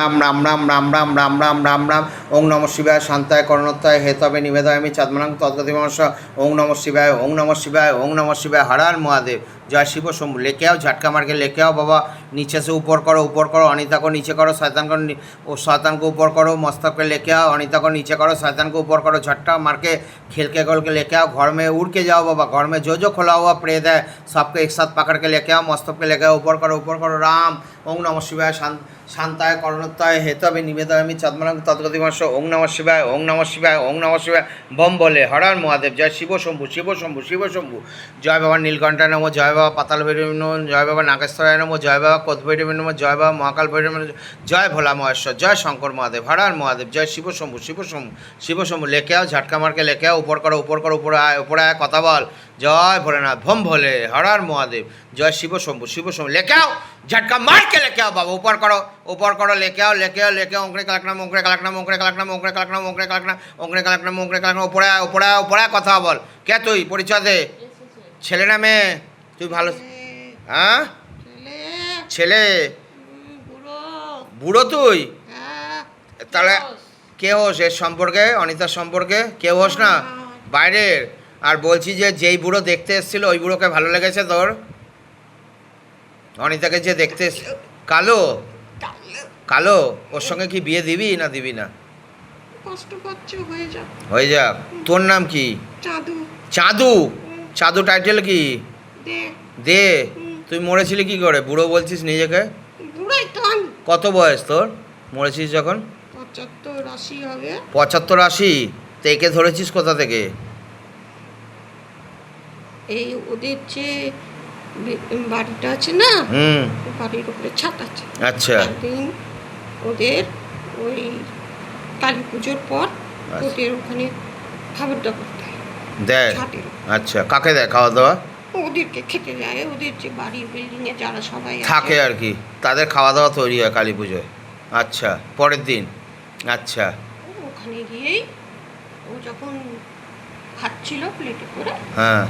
রাম রাম রাম রাম রাম রাম রাম রাম রাম ওং নম শিবায় শান্তায় করণত্তায় হেতবে নিবেদয়ামি চাঁদমানাং তদ্গতিমংস ওং নম শিবায় ওং নম শিবায় ওং নম শিবায় হরার মহাদেব जय शिव शंभु लेके आओ झटका मार के लेके आओ बाबा नीचे से ऊपर करो अनिता को नीचे करो शैतान को शैतान को ऊपर करो मस्तक पे लेके आओ अनिता को नीचे करो शैतान को ऊपर करो झटका मार के खेल के गोल के लेके आओ घर में उड़ के जाओ बाबा घर में जो खुला हुआ प्रेत है सबको एक साथ पकड़ के लेके आओ मस्तक पे लेके आओ ऊपर करो राम ओं नम शिवाय शांताय करुणत्ताय हेतवे निवेदयामि चाँदमानং तद्गतिमंस ओं नम शिवाय ओं नम शिवाय ओं नम शिवाय बम बोले हर महादेव जय शिव शंभु शिव शंभु शिव शंभु जय बाबा नीलकंठाय नमो जय बाबा पाताल भैरवी नमो जय बाबा नागेश्वराय नमो जय बाबा कोत भैरवी नमो जय बाबा महाकाल भैरवी नमो जय भोला महेश्वर जय शंकर महादेव हर महादेव जय शिव शंभु शिव शंभु लेके आओ झटका मार के लेके आओ ऊपर करो ऊपर आए कथा बोल जय भोलेनाथ भम भोले हर महादेव जय शिव शंभु लेके आओ झटका मार के लेके आओ बाबा ऊपर करो लेके आओ ओंकरे कलकना ओंकरे कलकना ऊपर आए कथा बोल क्या तुई परिचय दे ছেলে না মেয়ে তুই ভালো হ্যাঁ ছেলে বুড়ো তুই তাহলে কে হোস এর সম্পর্কে অনিতার সম্পর্কে কে হোস না বাইরের আর বলছি যে যেই বুড়ো দেখতে এসেছিল ওই বুড়োকে ভালো লেগেছে তোর অনিতাকে যে দেখতে কালো কালো ওর সঙ্গে কি বিয়ে দিবি না কষ্ট পাচ্ছ হয়ে যাক তোর নাম কি চাঁদু চাঁদু টাইটেল কি দে তুই মরেছিলি কি করে বুড়ো বলছিস নিজেকে কত বয়স তোর মরেছিস যখন 75-80 হবে 75-80 তো একে ধরেছিস কোথা থেকে এই ওদের যে বাড়িটা আছে না বাড়ির উপরে ছাদ আছে আচ্ছা ওদের ওই কালী পুজোর পর ওদের ওখানে খাবার দাবার দেয় আচ্ছা কাকে দেয় খাওয়া দাওয়া ওদেরকে খেতে যায় ওদের যে বাড়ির বিল্ডিংয়ে যারা সবাই থাকে আর কি তাদের খাওয়া দাওয়া তৈরি হয় কালী পুজোয় আচ্ছা পরের দিন আচ্ছা ওখানে গিয়েই ও যখন খাচ্ছিল প্লেটে করে হ্যাঁ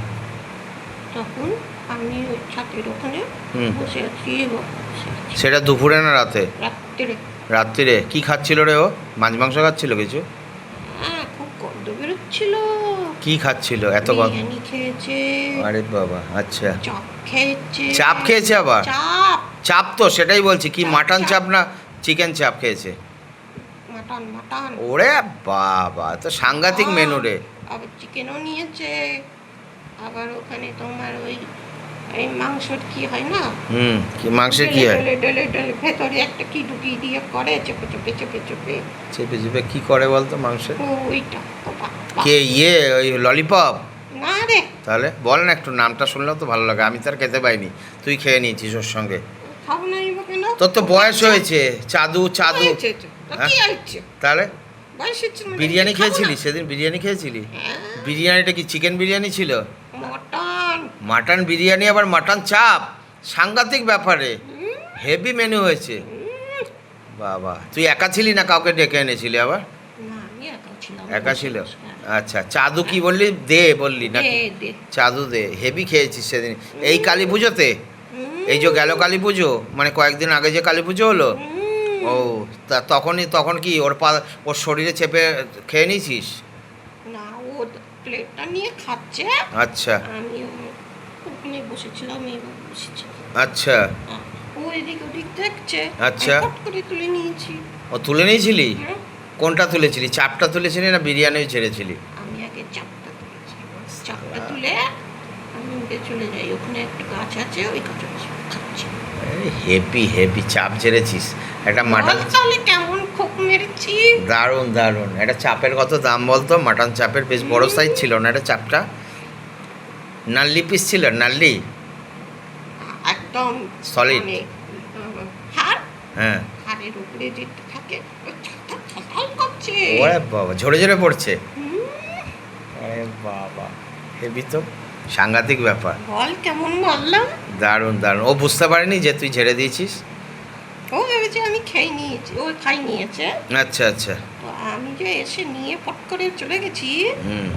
তখন আমি ওই ছাদের ওখানে বসে আছি সেটা দুপুরে না রাতে রাত্রিরে কি খাচ্ছিল রে ও মাছ মাংস খাচ্ছিল কিছু হ্যাঁ খুব গন্ধ বেরোচ্ছিল কি খাচ্ছিল এত বিরিয়ানি খেয়েছে আরে বাবা আচ্ছা চাপ খেয়েছে আবার চাপ তো সেটাই বলছি কি মাটন চাপ না চিকেন চাপ খেয়েছে মাটন ওরে বাবা তো সাংঘাতিক মেনু রে আবার চিকেনও নিয়েছে আবার ওখানে তোমার ওই এই মাংসর কি হয় না কি মাংসের কি হয় ডলে ভেতরে একটা কি ঢুকিয়ে দিয়ে করে চেপে কি করে বলতো মাংসের ওইটা কে ওই ললিপপ না রে তাহলে বল না একটু নামটা শুনলেও তো ভালো লাগে আমি তো আর খেতে পাইনি তুই খেয়ে নিয়েছিস ওর সঙ্গে খাবো না কেন তোর তো বয়স হয়েছে চাঁদু তাহলে বিরিয়ানি খেয়েছিলি সেদিন বিরিয়ানি খেয়েছিলি বিরিয়ানিটা কি চিকেন বিরিয়ানি ছিল মাটন বিরিয়ানি আবার মাটন চাপ সাংঘাতিক ব্যাপারে হেভি মেনু হয়েছে বাবা তুই একা ছিলি না কাউকে ডেকে এনেছিলি আবার একা ছিল আচ্ছা চাঁদু কি বললি বললি না চাঁদু হেভি খেয়েছিস সেদিন এই কালী পুজোতে এই যে গেল কালী পুজো মানে কয়েকদিন আগে যে কালী পুজো হলো ও তা তখন কি ওর শরীরে চেপে খেয়ে নিয়েছিস না ও প্লেটটা নিয়ে খাচ্ছে আচ্ছা আমি ওখানে বসেছিলাম আচ্ছা ও এদিক ওদিক দেখছে আচ্ছা করে তুলে নিয়েছি ও তুলে নিয়েছিলি কোনটা তুলেছিলি চাপটা তুলেছিলি না বিরিয়ানি ছেড়েছিলি আমি আগে চাপটা তুলে আমি উঠে চলে যাই ওখানে একটা গাছ আছে ওই গাছে খাচ্ছি হেভি চাপ ছেড়েছিস একটা মাটন তাহলে কেমন খোপ মেরেছি দারুণ একটা চাপের কত দাম বলতো মাটন চাপের বেশ বড় সাইজ ছিল না এটা চাপটা নাল্লি পিস ছিল নাল্লি একদম সলিড হ্যাঁ হাড়ের উপরে যেটা থাকে ওরে বাবা ঝরে পড়ছে আরে বাবা হেভি তো সাংঘাতিক ব্যাপার বল কেমন বললাম দারুণ ও বুঝতে পারেনি যে তুই ঝেড়ে দিয়েছিস ও ভেবেছে আমি খেয়ে নিয়েছি ও খাই নিয়েছে আচ্ছা তো আমি যে এসে নিয়ে পট করে চলে গেছি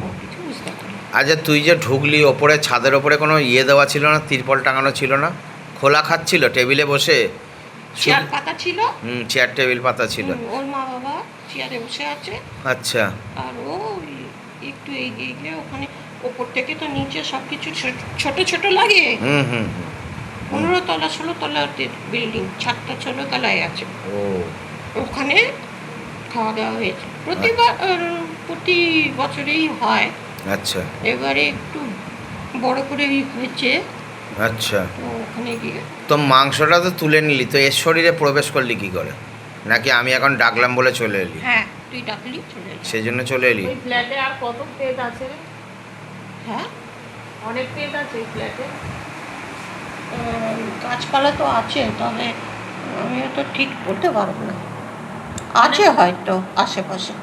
ও কিছু বুঝতে পারিনি আচ্ছা তুই যে ঢুকলি ওপরে ছাদের ওপরে কোনো দেওয়া ছিল না তিরপল টাঙানো ছিল না খোলা খাচ্ছিল টেবিলে বসে চেয়ার পাতা ছিল। চেয়ার টেবিল পাতা ছিল। ওর মা বাবা চেয়ারে বসে আছে। আচ্ছা। আর ও একটু এগিয়ে গিয়ে ওখানে ওপর থেকে তো নিচে সব কিছু ছোট ছোট লাগে। 15 তলা 16 তলার বিল্ডিং, ছাদটা 16 তলায় আছে। ওখানে খাওয়া দাওয়া হয়েছে প্রতি বছরেই হয়। আচ্ছা। এবারে একটু বড় করে হয়েছে। আচ্ছা। তো ওখানে গিয়ে তো মাংসটা তো তুলে নিলি, তো এর শরীরে প্রবেশ করলি কি করে? নাকি আমি এখন ডাকলাম বলে চলে এলি? হ্যাঁ, তুই ডাকলি চলে এলি। সেই জন্য চলে এলি। ওই ফ্ল্যাটে আর কত প্লেট আছে রে? হ্যাঁ, অনেক প্লেট আছে এই ফ্ল্যাটে। গাছপালা তো আছে, তবে আমি তো ঠিক বলতে পারবো না। আছে হয়তো আশেপাশে।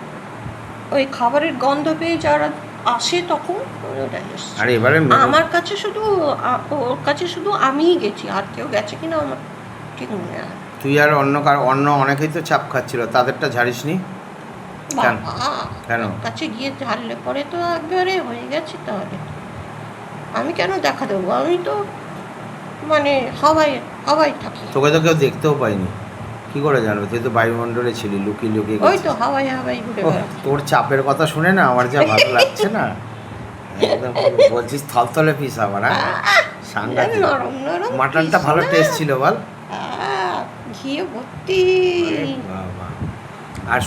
ওই খাবারের গন্ধ পেয়ে যারা আসে তখন ওটাই এসছে। আর এবারে আমার কাছে শুধু ওর কাছে শুধু আমিই গেছি, আর কেউ গেছে কিনা আমার ঠিক মনে হয়। তুই আর অন্য অনেকেই তো চাপ খাচ্ছিল, তাদেরটা ঝাড়িসনি কেন? কেন? ওর কাছে গিয়ে ঝাড়লে পরে তো একবারে হয়ে গেছে। তাহলে আমি কেন দেখা দেবো? আমি তো মানে হাওয়ায় থাকি। তোকে তো কেউ দেখতেও পাইনি, কি করে জানবে? তুই তো বায়ুমণ্ডলে ছিলি, লুকিয়ে লুকিয়ে ওই গেছিস। তো হাওয়ায় ঘুরে ওহ, বেড়াচ্ছি। তোর চাপের কথা শুনে না আমার যা ভালো লাগছে না। একদম বলছিস থলথলে পিস আবার। সাংঘাতিক। নরম নরম মাটনটা piece ভালো না? টেস্ট ছিল বল। ঘিয়ে ভর্তি। বাবা। আর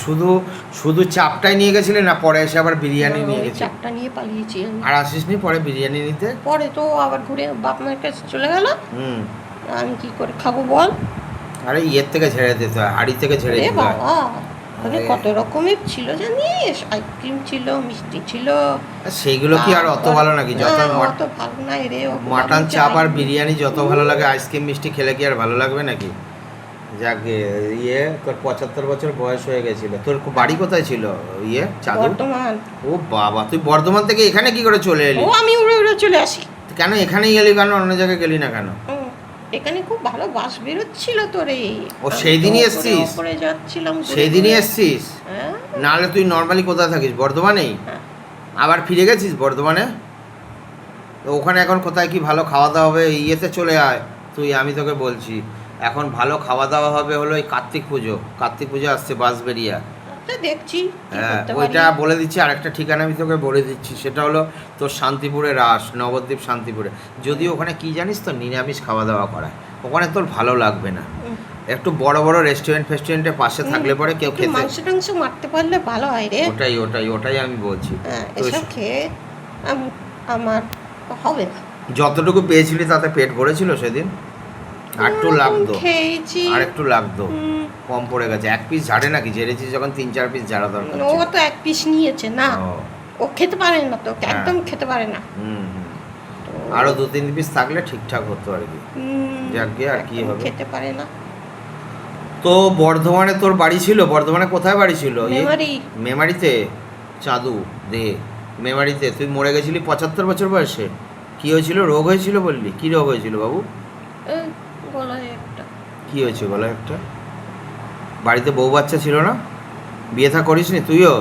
শুধু চাপটাই নিয়ে গেছিলে না, পরে এসে আবার বিরিয়ানি নিয়ে ওই গেছিলি? চাপটা নিয়ে পালিয়েছি আমি। আর আসিসনি পরে বিরিয়ানি নিতে? পরে তো আবার ঘুরে বাপ মায়ের কাছে চলে গেল। হুম। আমি কি করে খাবো বল? আরে ইয়ের থেকে ঝেড়ে দিতে হয়, হাড়ি থেকে ঝেড়ে রে দিতে হয়। বাবা, ওখানে আরে। কত রকমের ছিল জানিস? আইসক্রিম ছিল, মিষ্টি ছিল। আর সেইগুলো কি আর অত ভালো নাকি? যত না, অত ভালো নাই রে। মাটন চাপ আর বিরিয়ানি যত ভালো লাগে, আইসক্রিম মিষ্টি খেলে কি আর ভালো লাগবে নাকি? যাকে তোর 75 বছর বয়স হয়ে গেছিল। তোর বাড়ি কোথায় ছিল? চাঁদুর? বর্তমান। ও বাবা, তুই বর্ধমান থেকে এখানে কি করে চলে এলি? ও আমি উড়ে উড়ে চলে আসি। কেন এখানেই গেলি, কেন অন্য জায়গায় গেলি না কেন? এখানে খুব ভালো বাস বেরোচ্ছিল তোরে। ও, সেই দিনই এসছিস? উপরে যাচ্ছিলাম ঘুরে সেই দিনই ঘুরে। এসছিস? হ্যাঁ। নাহলে তুই নর্মালি কোথায় থাকিস? বর্ধমানেই? হ্যাঁ। আবার ফিরে গেছিস বর্ধমানে? তো ওখানে এখন কোথায় কি ভালো খাওয়া দাওয়া হবে? ইয়েতে চলে আয় তুই, আমি তোকে বলছি। এখন ভালো খাওয়া দাওয়া হবে হলো এই কার্তিক পুজো আসছে, বাঁশবেড়িয়া। আচ্ছা, দেখছি কি হ্যাঁ, করতে পারি। ওইটা বলে দিচ্ছি। আরেকটা ঠিকানা আমি তোকে বলে দিচ্ছি, সেটা হলো তোর শান্তিপুরে রাস, নবদ্বীপ শান্তিপুরে। যদিও ওখানে কি জানিস তো, নিরামিষ খাওয়া দাওয়া করায়। ওখানে তোর ভালো লাগবে না। একটু বড় বড় রেস্টুরেন্টের পাশে থাকলে পরে কেউ একটু খেতে। মাংস টাংস মারতে পারলে ভালো হয় রে। ওটাই আমি বলছি। হ্যাঁ, তো এসব খেয়ে আমার হবে না। যতটুকু পেয়েছিলি তাতে পেট ভরেছিল সেদিন? আর একটু লাগতো, খেয়েছি। আর একটু লাগতো, কম পড়ে গেছে। এক পিস ঝাড়ে নাকি? ঝেড়েছিস যখন 3-4 পিস ঝাড়া দরকার ও ছিল। তো এক পিস নিয়েছে না। ও। ও খেতে পারে না তো, হ্যাঁ। একদম খেতে পারে না। হুম। তো আরো 2-3 পিস থাকলে ঠিকঠাক হতো আর কি। যাকগে, আর কি একদম হবে। খেতে পারে না। তো বর্ধমানে তোর বাড়ি ছিল? বর্ধমানে কোথায় বাড়ি ছিল? মেমারি। মেমারিতে? চাঁদু দে মেমারিতে। তুই মরে গেছিলি 75 বছর বয়সে। কি হয়েছিল? রোগ হয়েছিল বললি? কি রোগ হয়েছিল বাবু? এই গলায় একটা। কি হয়েছে গলায় একটা? বাড়িতে বউ বাচ্চা ছিল না? বিয়ে থা করিসনি তুইও?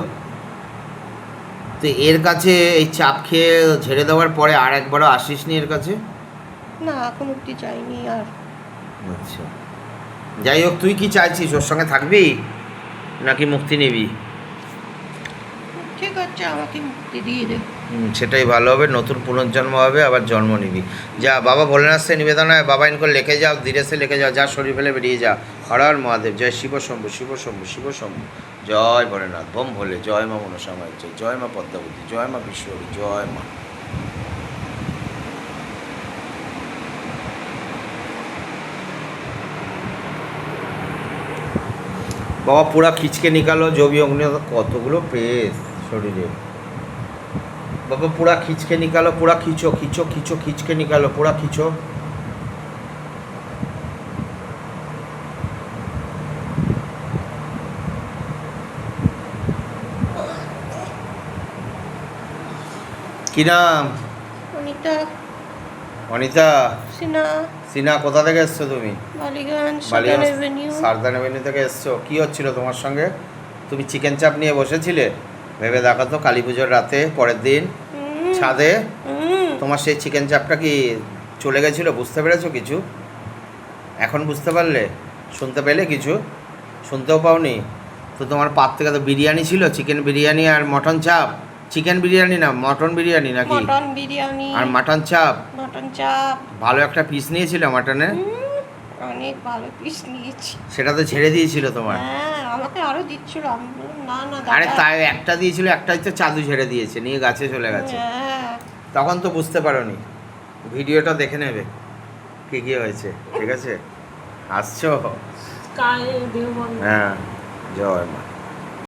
তো এর কাছে এই চাপ খেয়ে ঝেড়ে দেওয়ার পরে আর একবারও আসিসনি এর কাছে? না, এখন অব্দি যাইনি আর। আচ্ছা, যাই হোক, তুই কি চাইছিস? ওর সঙ্গে থাকবি নাকি মুক্তি নিবি? ঠিক আছে, আমাকে মুক্তি দিয়ে দে। সেটাই ভালো হবে। নতুন পুনর্জন্ম হবে, আবার জন্ম নিবি। যা, বাবা ভোলেনাথ সে নিবেদনায় বাবা ইনকো লিখে যাও, ধীরে সে লিখে যাও, যা শরীর ফেলে বেরিয়ে যা। হর হর মহাদেব। জয় শিব শম্ভু, শিব শম্ভু, শিব শম্ভু। জয় ভোলেনাথ, বোম ভোলে। জয় মা মনসামায়, জয় মা পদ্মাবতী, জয় মা বিশ্বরী, জয় মা। बाबा पूरा खींच के निकालो जो भी अग्नि कतगुलो पेस शरीरे। बाबा पूरा खींच के निकालो, पूरा खींचो खींचो खींचो, खींच के निकालो, पूरा खींचो। কি নাম? অনিতা। অনিতা সিনা। সিনা, কোথা থেকে এসছো তুমি? বালিগঞ্জ, সাদান বালিগঞ্জ এভিনিউ। সারদান এভিনিউ থেকে এসছো। কি হচ্ছিল তোমার সঙ্গে? তুমি চিকেন চাপ নিয়ে বসেছিলে? ভেবে দেখো তো, কালী পুজোর রাতে পরের দিন ছাদে তোমার সেই চিকেন চাপটা কি চলে গেছিলো? বুঝতে পেরেছো কিছু? এখন বুঝতে পারলে? শুনতে পেলে কিছু? শুনতেও পাওনি? তো তোমার পাত থেকে তো বিরিয়ানি ছিল, চিকেন বিরিয়ানি আর মটন চাপ। চিকেন বিরিয়ানি না, মটন বিরিয়ানি নাকি? মটন বিরিয়ানি আর মাটন চাপ। মটন চাপ। ভালো একটা পিস নিয়েছিল মাটনে, অনেক ভালো পিস নিয়েছি। সেটা তো ছেড়ে দিয়েছিল তোমার। হ্যাঁ, আমাকে আরো দিচ্ছিল, আমি বললাম না না আরে দাদা। তাই একটা দিয়েছিল, একটাই তো চাদু ছেড়ে দিয়েছে, নিয়ে গাছে চলে গেছে। হ্যাঁ, তখন তো বুঝতে পারোনি। ভিডিওটা দেখে নেবে কি কি হয়েছে, ঠিক আছে? আসছো? কায়ে দেহ বন্ধ। হ্যাঁ, জয় মা।